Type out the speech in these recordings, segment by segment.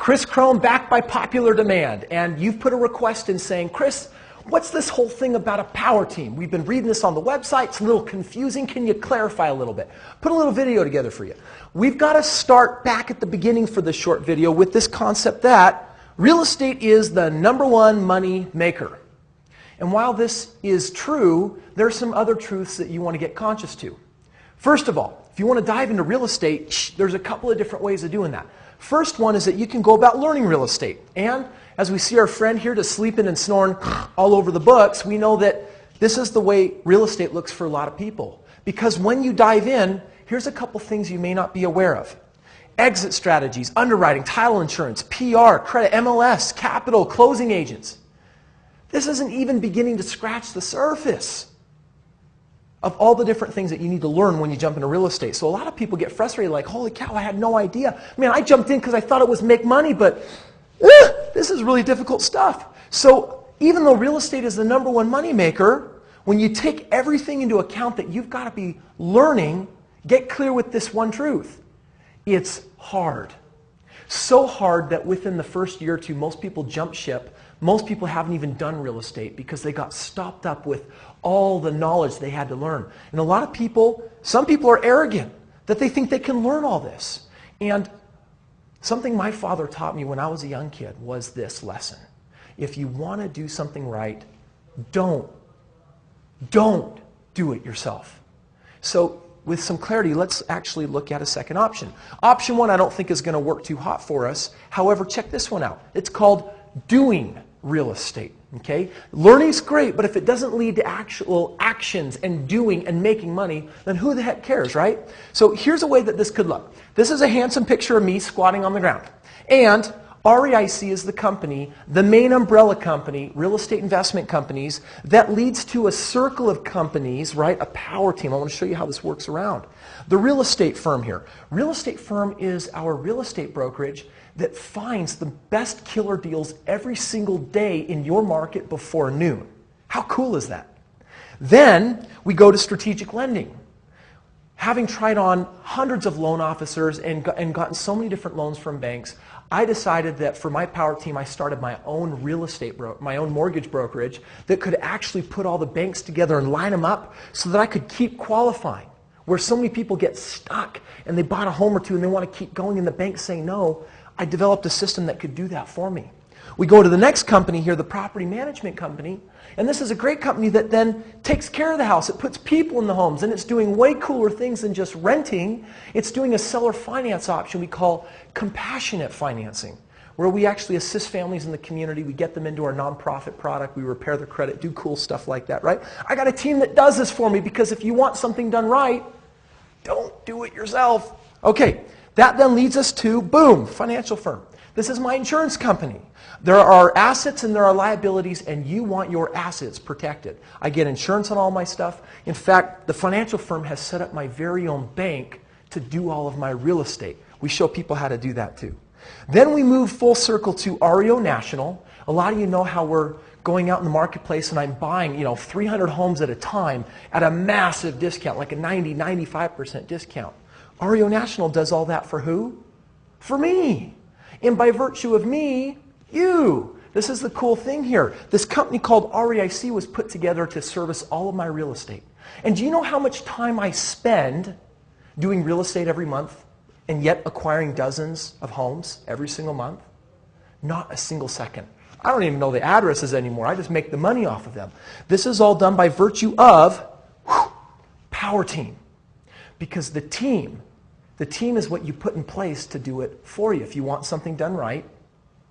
Chris Crone, backed by popular demand. And you've put a request in saying, Chris, what's this whole thing about a power team? We've been reading this on the website. It's a little confusing. Can you clarify a little bit? Put a little video together for you. We've got to start back at the beginning for this short video with this concept that real estate is the #1 money maker. And while this is true, there are some other truths that you want to get conscious to. First of all, if you want to dive into real estate, there's a couple of different ways of doing that. First one is that you can go about learning real estate. And as we see our friend here just sleeping and snoring all over the books, we know that this is the way real estate looks for a lot of people. Because when you dive in, here's a couple things you may not be aware of. Exit strategies, underwriting, title insurance, PR, credit, MLS, capital, closing agents. This isn't even beginning to scratch the surface of all the different things that you need to learn when you jump into real estate. So a lot of people get frustrated like, holy cow, I had no idea. Man, I jumped in because I thought it was make money, but this is really difficult stuff. So even though real estate is the #1 money maker, when you take everything into account that you've got to be learning, get clear with this one truth. It's hard. So hard that within the first year or two, most people jump ship. Most people haven't even done real estate because they got stopped up with all the knowledge they had to learn. And a lot of people, some people are arrogant that they think they can learn all this. And something my father taught me when I was a young kid was this lesson. If you want to do something right, don't do it yourself. So with some clarity, let's actually look at a second option. Option 1 I don't think is going to work too hot for us. However, check this one out. It's called doing real estate. Okay? Learning's great, but if it doesn't lead to actual actions and doing and making money, then who the heck cares, right? So here's a way that this could look. This is a handsome picture of me squatting on the ground. And REIC is the company, the main umbrella company, real estate investment companies, that leads to a circle of companies, right? A power team. I want to show you how this works around. The real estate firm here. Real estate firm is our real estate brokerage that finds the best killer deals every single day in your market before noon. How cool is that? Then we go to strategic lending. Having tried on hundreds of loan officers and gotten so many different loans from banks, I decided that for my power team, I started my own real estate, my own mortgage brokerage that could actually put all the banks together and line them up so that I could keep qualifying. Where so many people get stuck and they bought a home or two and they want to keep going and the bank's saying no, I developed a system that could do that for me. We go to the next company here, the property management company, and this is a great company that then takes care of the house. It puts people in the homes, and it's doing way cooler things than just renting. It's doing a seller finance option we call compassionate financing, where we actually assist families in the community. We get them into our nonprofit product. We repair their credit, do cool stuff like that, right? I got a team that does this for me because if you want something done right, don't do it yourself. Okay, that then leads us to, boom, financial firm. This is my insurance company. There are assets and there are liabilities, and you want your assets protected. I get insurance on all my stuff. In fact, the financial firm has set up my very own bank to do all of my real estate. We show people how to do that too. Then we move full circle to REO National. A lot of you know how we're going out in the marketplace and I'm buying, 300 homes at a time at a massive discount, like a 90, 95% discount. REO National does all that for who? For me. And by virtue of me, you. This is the cool thing here. This company called REIC was put together to service all of my real estate. And do you know how much time I spend doing real estate every month and yet acquiring dozens of homes every single month? Not a single second. I don't even know the addresses anymore. I just make the money off of them. This is all done by virtue of power team. Because the team is what you put in place to do it for you. If you want something done right,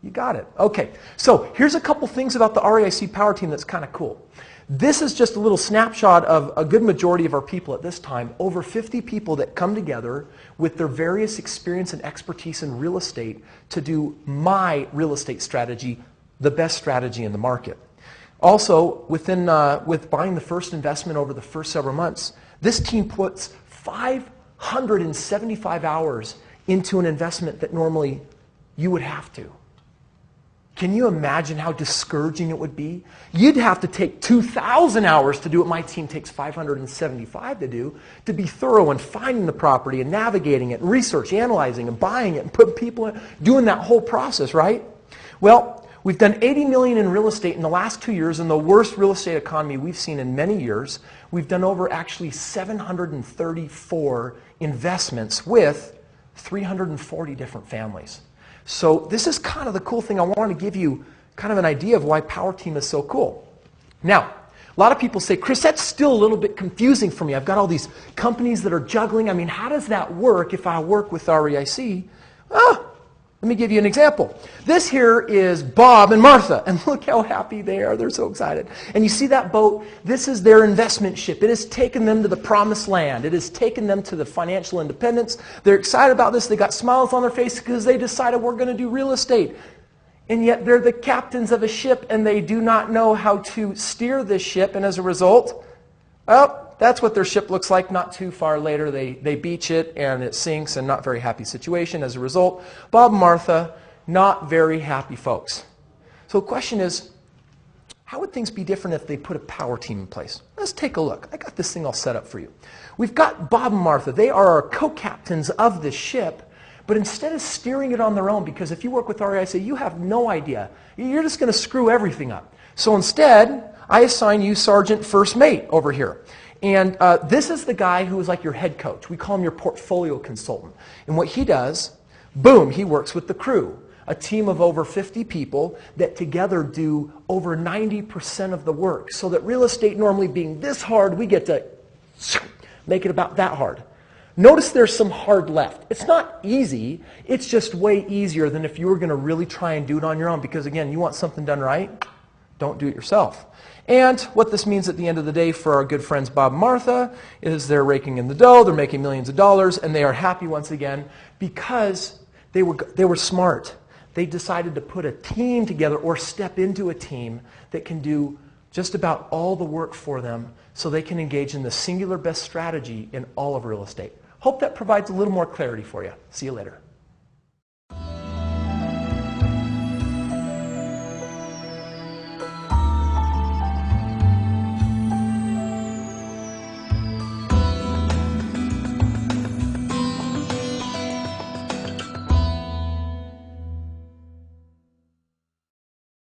you got it. Okay, so here's a couple things about the REIC power team that's kind of cool. This is just a little snapshot of a good majority of our people at this time. Over 50 people that come together with their various experience and expertise in real estate to do my real estate strategy, the best strategy in the market. Also, with buying the first investment over the first several months, this team puts 575 hours into an investment that normally you would have to. Can you imagine how discouraging it would be? You'd have to take 2,000 hours to do what my team takes 575 to do, to be thorough in finding the property and navigating it and research, analyzing and buying it and putting people in, doing that whole process, right? Well, we've done $80 million in real estate in the last 2 years in the worst real estate economy we've seen in many years. We've done over actually 734 investments with 340 different families. So this is kind of the cool thing. I want to give you kind of an idea of why Power Team is so cool. Now, a lot of people say, Chris, that's still a little bit confusing for me. I've got all these companies that are juggling. I mean, how does that work if I work with REIC? Let me give you an example. This here is Bob and Martha, and look how happy they are. They're so excited. And you see that boat? This is their investment ship. It has taken them to the promised land. It has taken them to the financial independence. They're excited about this. They got smiles on their face because they decided we're going to do real estate. And yet they're the captains of a ship, and they do not know how to steer this ship. And as a result, well, that's what their ship looks like. Not too far later, they beach it and it sinks, and not very happy situation as a result. Bob and Martha, not very happy folks. So the question is, how would things be different if they put a Power Team in place? Let's take a look. I got this thing all set up for you. We've got Bob and Martha. They are our co-captains of this ship, but instead of steering it on their own, because if you work with REIC, you have no idea. You're just going to screw everything up. So instead, I assign you Sergeant First Mate over here. And this is the guy who is like your head coach. We call him your portfolio consultant. And what he does, boom, he works with the crew. A team of over 50 people that together do over 90% of the work. So that real estate normally being this hard, we get to make it about that hard. Notice there's some hard left. It's not easy. It's just way easier than if you were going to really try and do it on your own. Because again, you want something done right, don't do it yourself. And what this means at the end of the day for our good friends Bob and Martha is they're raking in the dough, they're making millions of dollars, and they are happy once again because they were smart. They decided to put a team together or step into a team that can do just about all the work for them so they can engage in the singular best strategy in all of real estate. Hope that provides a little more clarity for you. See you later.